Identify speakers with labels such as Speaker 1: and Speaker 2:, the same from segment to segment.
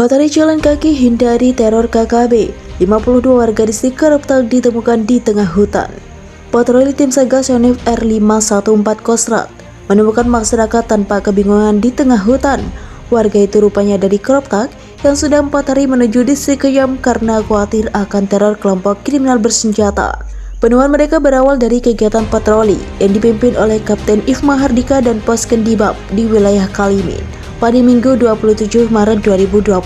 Speaker 1: 4 hari jalan kaki hindari teror KKB, 52 warga distrik Kereptak ditemukan di tengah hutan. Patroli tim Satgas Yonif R514 Kostrat menemukan masyarakat tanpa kebingungan di tengah hutan. Warga itu rupanya dari Kereptak yang sudah 4 hari menuju distrik Keyam karena khawatir akan teror kelompok kriminal bersenjata. Penemuan mereka berawal dari kegiatan patroli yang dipimpin oleh Kapten Ifma Hardika dan Pos Kendibab di wilayah Kalimin pada Minggu 27 Maret 2023.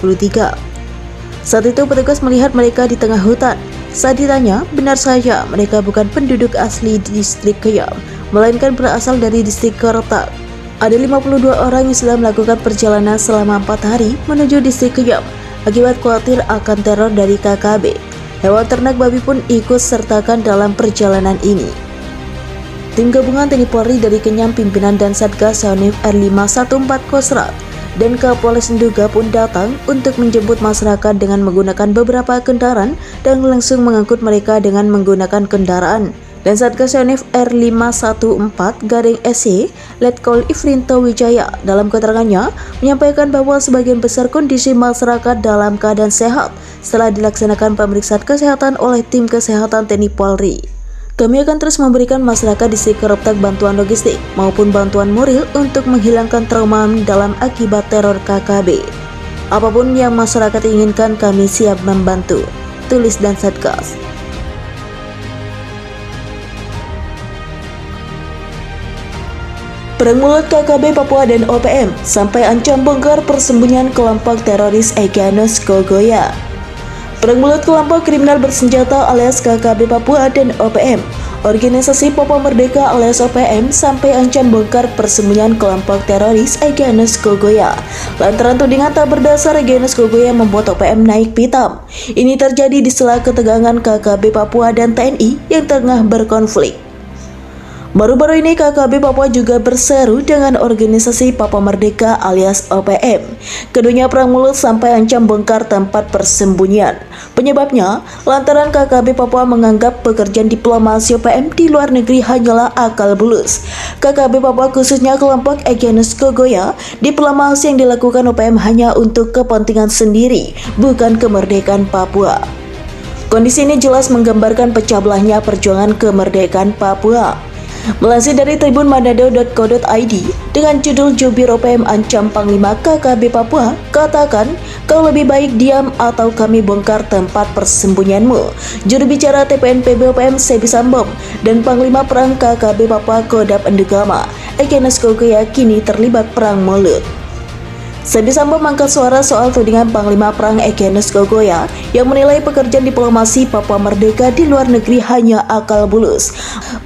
Speaker 1: Saat itu petugas melihat mereka di tengah hutan. Saat ditanya, benar saja mereka bukan penduduk asli di distrik Keyam, melainkan berasal dari distrik Kereptak. Ada 52 orang yang sudah melakukan perjalanan selama 4 hari menuju distrik Keyam akibat khawatir akan teror dari KKB. Hewan ternak babi pun ikut sertakan dalam perjalanan ini. Tim gabungan TNI Polri dari Kenyam pimpinan dan Satgas Yonif R514 Kostrat dan Kapolres Nduga pun datang untuk menjemput masyarakat dengan menggunakan beberapa kendaraan dan langsung mengangkut mereka dengan menggunakan kendaraan. Dan Satgas Yonif R514-SY Letkol Ifrinto Wijaya dalam keterangannya menyampaikan bahwa sebagian besar kondisi masyarakat dalam keadaan sehat setelah dilaksanakan pemeriksaan kesehatan oleh tim kesehatan TNI Polri. Kami akan terus memberikan masyarakat di distrik Kereptak bantuan logistik maupun bantuan moral untuk menghilangkan trauma dalam akibat teror KKB. Apapun yang masyarakat inginkan kami siap membantu, tulis dan Satgas. Perang mulut KKB Papua dan OPM sampai ancam bongkar persembunyian kelompok teroris Egyanus Kogoya. Perang mulut kelompok kriminal bersenjata alias KKB Papua dan OPM, Organisasi Papua Merdeka alias OPM, sampai ancam bongkar persembunyian kelompok teroris Egyanus Kogoya. Lantaran tudingan tak berdasar Egyanus Kogoya membuat OPM naik pitam. Ini terjadi di sela ketegangan KKB Papua dan TNI yang tengah berkonflik. Baru-baru ini KKB Papua juga berseru dengan Organisasi Papua Merdeka alias OPM. Keduanya perang mulut sampai ancam bongkar tempat persembunyian. Penyebabnya, lantaran KKB Papua menganggap pekerjaan diplomasi OPM di luar negeri hanyalah akal bulus. KKB Papua khususnya kelompok Egyanus Kogoya, diplomasi yang dilakukan OPM hanya untuk kepentingan sendiri, bukan kemerdekaan Papua. Kondisi ini jelas menggambarkan pecah belahnya perjuangan kemerdekaan Papua. Melansir dari tribunmanado.co.id dengan judul Jubir OPM ancam Panglima KKB Papua, katakan kau lebih baik diam atau kami bongkar tempat persembunyianmu. Juru bicara TPNPB OPM Sebi Sambom dan Panglima Perang KKB Papua Kodap Endugama Egyanus Kogoya kini terlibat perang mulut. Sebi Sambom mengangkat suara soal tudingan Panglima Perang Egyanus Kogoya yang menilai pekerjaan diplomasi Papua Merdeka di luar negeri hanya akal bulus.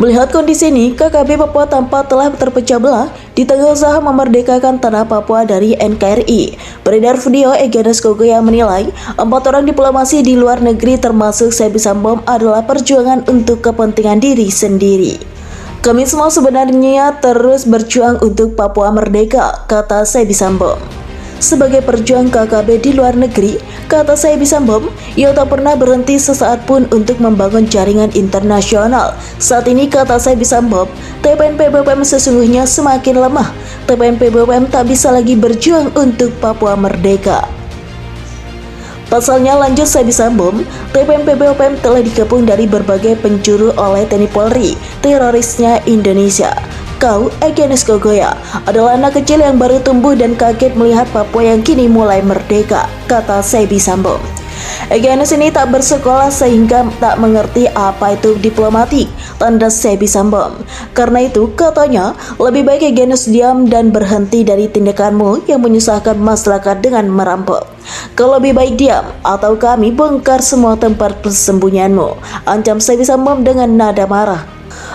Speaker 1: Melihat kondisi ini, KKB Papua tampak telah terpecah belah di tengah usaha memerdekakan tanah Papua dari NKRI. Beredar video Egyanus Kogoya menilai 4 orang diplomasi di luar negeri termasuk Sebi Sambom adalah perjuangan untuk kepentingan diri sendiri. Kami semua sebenarnya terus berjuang untuk Papua Merdeka, kata Sebi Sambom. Sebagai perjuang KKB di luar negeri, kata Sebi Sambom, ia tak pernah berhenti sesaat pun untuk membangun jaringan internasional. Saat ini, kata Sebi Sambom, TPNPB OPM sesungguhnya semakin lemah. TPNPB OPM tak bisa lagi berjuang untuk Papua Merdeka. Pasalnya, lanjut Sebi Sambom, TPNPB OPM telah dikepung dari berbagai penjuru oleh TNI Polri, terorisnya Indonesia. Kau, Egyanus Kogoya, adalah anak kecil yang baru tumbuh dan kaget melihat Papua yang kini mulai merdeka, kata Sebi Sambom. Egyanus ini tak bersekolah sehingga tak mengerti apa itu diplomatik, tanda Sebi Sambom. Karena itu, katanya, lebih baik Egyanus diam dan berhenti dari tindakanmu yang menyusahkan masyarakat dengan merampok. Kau lebih baik diam atau kami bongkar semua tempat persembunyianmu, ancam Sebi Sambom dengan nada marah.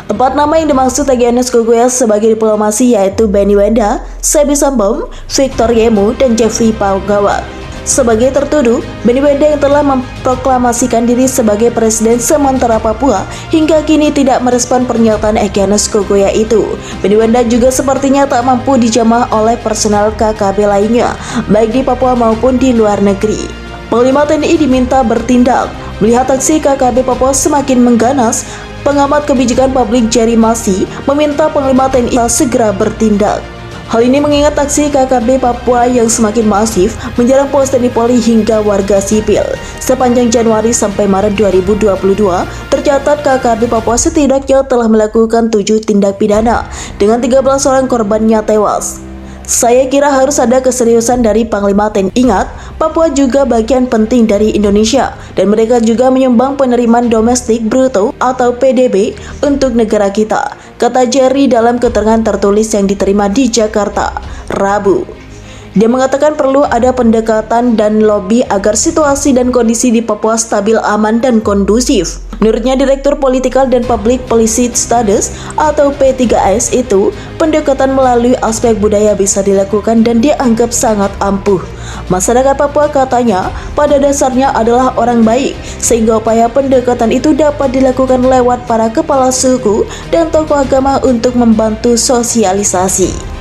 Speaker 1: 4 nama yang dimaksud Egyanus Kogoya sebagai diplomasi yaitu Benny Wenda, Sebi Sambom, Victor Yemu, dan Jeffrey Pawgawat. Sebagai tertuduh, Benny Wenda yang telah memproklamasikan diri sebagai presiden sementara Papua hingga kini tidak merespon pernyataan Egyanus Kogoya itu. Benny Wenda juga sepertinya tak mampu dijamah oleh personal KKB lainnya, baik di Papua maupun di luar negeri. Panglima TNI diminta bertindak. Melihat aksi KKB Papua semakin mengganas, pengamat kebijakan publik Jerry Masi meminta Panglima TNI segera bertindak. Hal ini mengingat aksi KKB Papua yang semakin masif menyerang pos TNI Polri hingga warga sipil. Sepanjang Januari sampai Maret 2022, tercatat KKB Papua setidaknya telah melakukan 7 tindak pidana dengan 13 orang korbannya tewas. Saya kira harus ada keseriusan dari Panglima TNI. Ingat, Papua juga bagian penting dari Indonesia dan mereka juga menyumbang penerimaan domestik bruto atau PDB untuk negara kita, kata Jerry dalam keterangan tertulis yang diterima di Jakarta, Rabu. Dia mengatakan perlu ada pendekatan dan lobby agar situasi dan kondisi di Papua stabil, aman, dan kondusif. Menurutnya, Direktur Political dan Public Policy Studies atau P3S itu, pendekatan melalui aspek budaya bisa dilakukan dan dianggap sangat ampuh. Masyarakat Papua, katanya, pada dasarnya adalah orang baik, sehingga upaya pendekatan itu dapat dilakukan lewat para kepala suku dan tokoh agama untuk membantu sosialisasi.